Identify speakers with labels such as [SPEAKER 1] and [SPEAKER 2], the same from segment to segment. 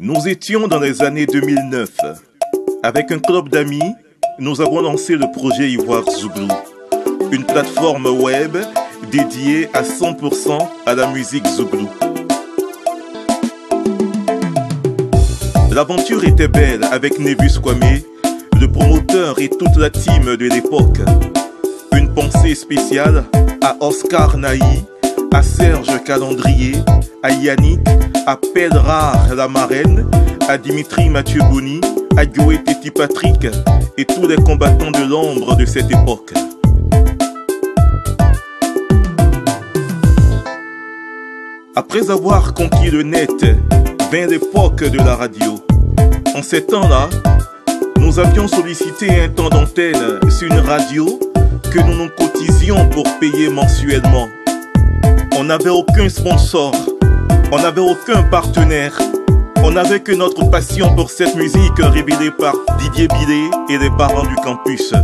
[SPEAKER 1] Nous étions dans les années 2009. Avec un club d'amis, nous avons lancé le projet Ivoire Zouglou, une plateforme web dédiée à 100% à la musique Zouglou. L'aventure était belle avec Nebus Kwame, le promoteur et toute la team de l'époque. Une pensée spéciale à Oscar Naï, à Serge Calendrier, à Yannick, à Pedrar la marraine, à Dimitri Mathieu Boni, à Joé Teti Patrick et tous les combattants de l'ombre de cette époque. Après avoir conquis le net, vint l'époque de la radio. En ces temps-là, nous avions sollicité un temps d'antenne sur une radio que nous nous cotisions pour payer mensuellement. On n'avait aucun sponsor, on n'avait aucun partenaire, on n'avait que notre passion pour cette musique révélée par Didier Billet et les parents du campus.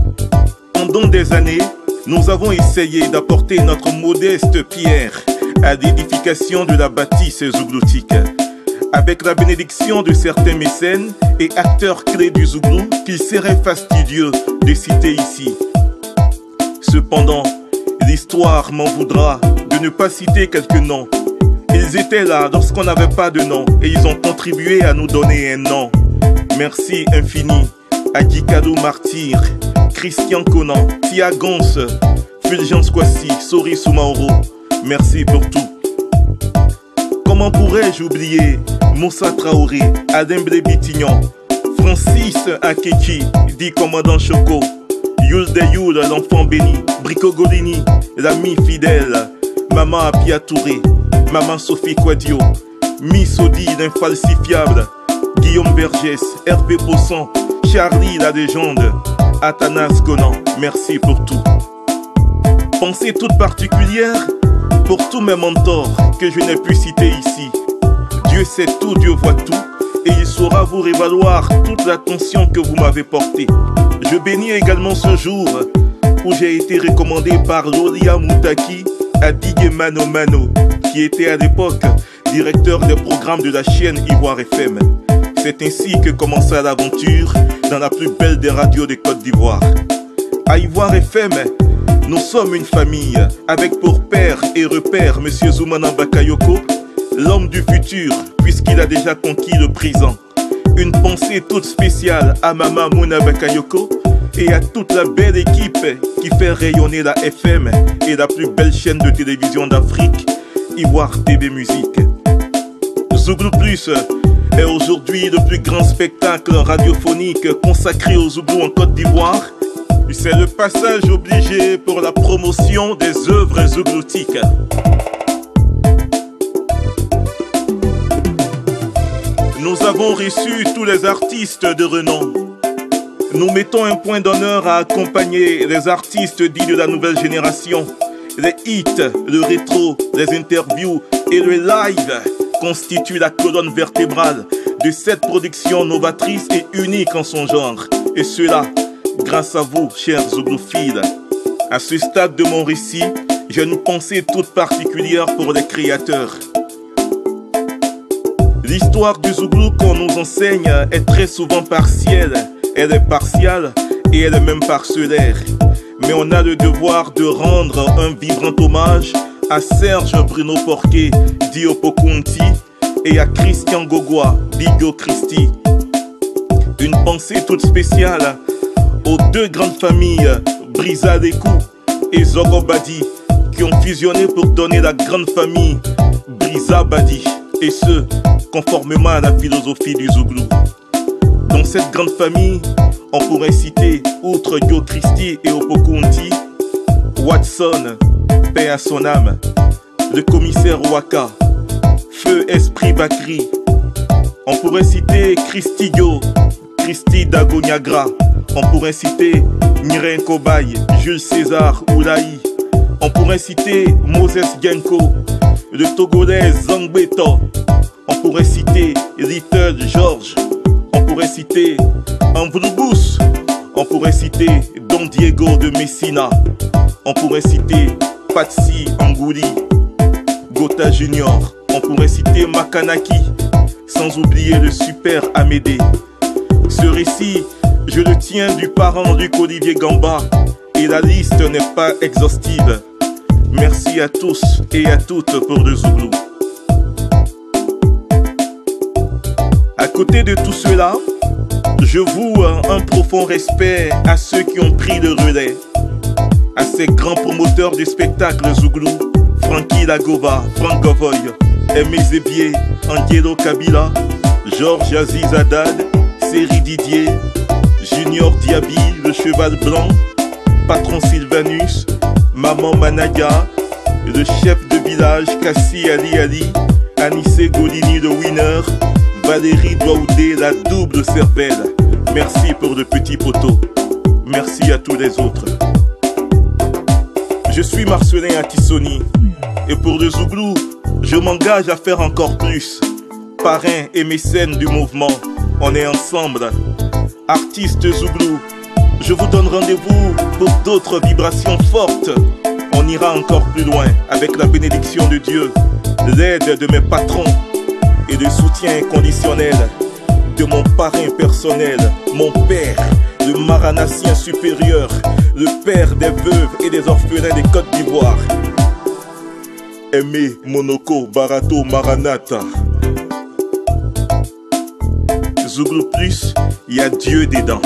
[SPEAKER 1] Pendant des années, nous avons essayé d'apporter notre modeste pierre à l'édification de la bâtisse zougloutique, avec la bénédiction de certains mécènes et acteurs clés du Zouglou qu'il serait fastidieux de citer ici. Cependant, l'histoire m'en voudra de ne pas citer quelques noms. Ils étaient là lorsqu'on n'avait pas de nom et ils ont contribué à nous donner un nom. Merci infini à Guikado Martyr, Christian Conan, Tia Gons, Fulgence Kwasi, Sori Soumaoro. Merci pour tout. Comment pourrais-je oublier Moussa Traoré, Adam Bitignon, Francis Akeki, dit Commandant Choco, Yul de Yul, l'enfant béni, Brico Golini, l'ami fidèle, Maman Apia Touré, Maman Sophie Quadio, Miss Odi l'infalsifiable, Guillaume Vergès, Hervé Posson, Charlie la légende, Athanas Gonan, merci pour tout. Pensée toute particulière pour tous mes mentors que je n'ai pu citer ici. Dieu sait tout, Dieu voit tout, et il saura vous révaloir toute l'attention que vous m'avez portée. Je bénis également ce jour où j'ai été recommandé par Lolia Moutaki à Didier Mano Mano, qui était à l'époque directeur des programmes de la chaîne Ivoire FM. C'est ainsi que commença l'aventure dans la plus belle des radios de Côte d'Ivoire. À Ivoire FM, nous sommes une famille, avec pour père et repère M. Zoumana Bakayoko, l'homme du futur, puisqu'il a déjà conquis le présent. Une pensée toute spéciale à Maman Mouna Bakayoko et à toute la belle équipe qui fait rayonner la FM et la plus belle chaîne de télévision d'Afrique, Ivoire TV Musique. Zouglou Plus est aujourd'hui le plus grand spectacle radiophonique consacré au Zouglou en Côte d'Ivoire. C'est le passage obligé pour la promotion des œuvres zougloutiques. Nous avons reçu tous les artistes de renom. Nous mettons un point d'honneur à accompagner les artistes dits de la nouvelle génération. Les hits, le rétro, les interviews et le live constituent la colonne vertébrale de cette production novatrice et unique en son genre. Et cela, grâce à vous, chers zouglouphiles. À ce stade de mon récit, j'ai une pensée toute particulière pour les créateurs. L'histoire du Zouglou qu'on nous enseigne est très souvent partielle. Elle est partiale et elle est même parcellaire. Mais on a le devoir de rendre un vibrant hommage à Serge Bruno Porquet, dit Opokunti, et à Christian Gogwa, dit Go Christi. Une pensée toute spéciale aux deux grandes familles, Brisa Dekou et Zogo Badi, qui ont fusionné pour donner la grande famille Brisa Badi, et ce, conformément à la philosophie du Zouglou. Dans cette grande famille, on pourrait citer, outre Yo Christi et Opokunti, Watson, paix à son âme, le commissaire Waka, Feu Esprit Bakri. On pourrait citer Christi Yo, Christi Dagoniagra. On pourrait citer Miren Kobaye, Jules César Oulaï. On pourrait citer Moses Genko, le Togolais Zangbeto. On pourrait citer Little George. On pourrait citer Amvroubous. On pourrait citer Don Diego de Messina. On pourrait citer Patsy Angouli, Gota Junior. On pourrait citer Makanaki, sans oublier le super Amédée. Ce récit, je le tiens du parent Luc Olivier Gamba, et la liste n'est pas exhaustive. Merci à tous et à toutes pour le Zouglou. À côté de tout cela, je voue un profond respect à ceux qui ont pris le relais, à ces grands promoteurs du spectacle Zouglou, Frankie Lagova, Franck Govoy, Aimé Zébier, Angelo Kabila, Georges Aziz Haddad, Séri Didier, Junior Diaby, le cheval blanc, Patron Sylvanus, Maman Managa, le chef de village Kassi Ali Ali, Anissé Golini le winner, Valérie Douaoudé la double cervelle. Merci pour le petit poteau. Merci à tous les autres. Je suis Marcelin Atissoni et pour le Zouglou, je m'engage à faire encore plus. Parrain et mécène du mouvement, on est ensemble. Artistes Zouglou, je vous donne rendez-vous pour d'autres vibrations fortes. On ira encore plus loin avec la bénédiction de Dieu, l'aide de mes patrons et le soutien inconditionnel de mon parrain personnel, mon père, le maranassien supérieur, le père des veuves et des orphelins des Côtes d'Ivoire. Aimé Monoko Barato Maranatha. Zouglou plus, il y a Dieu dedans.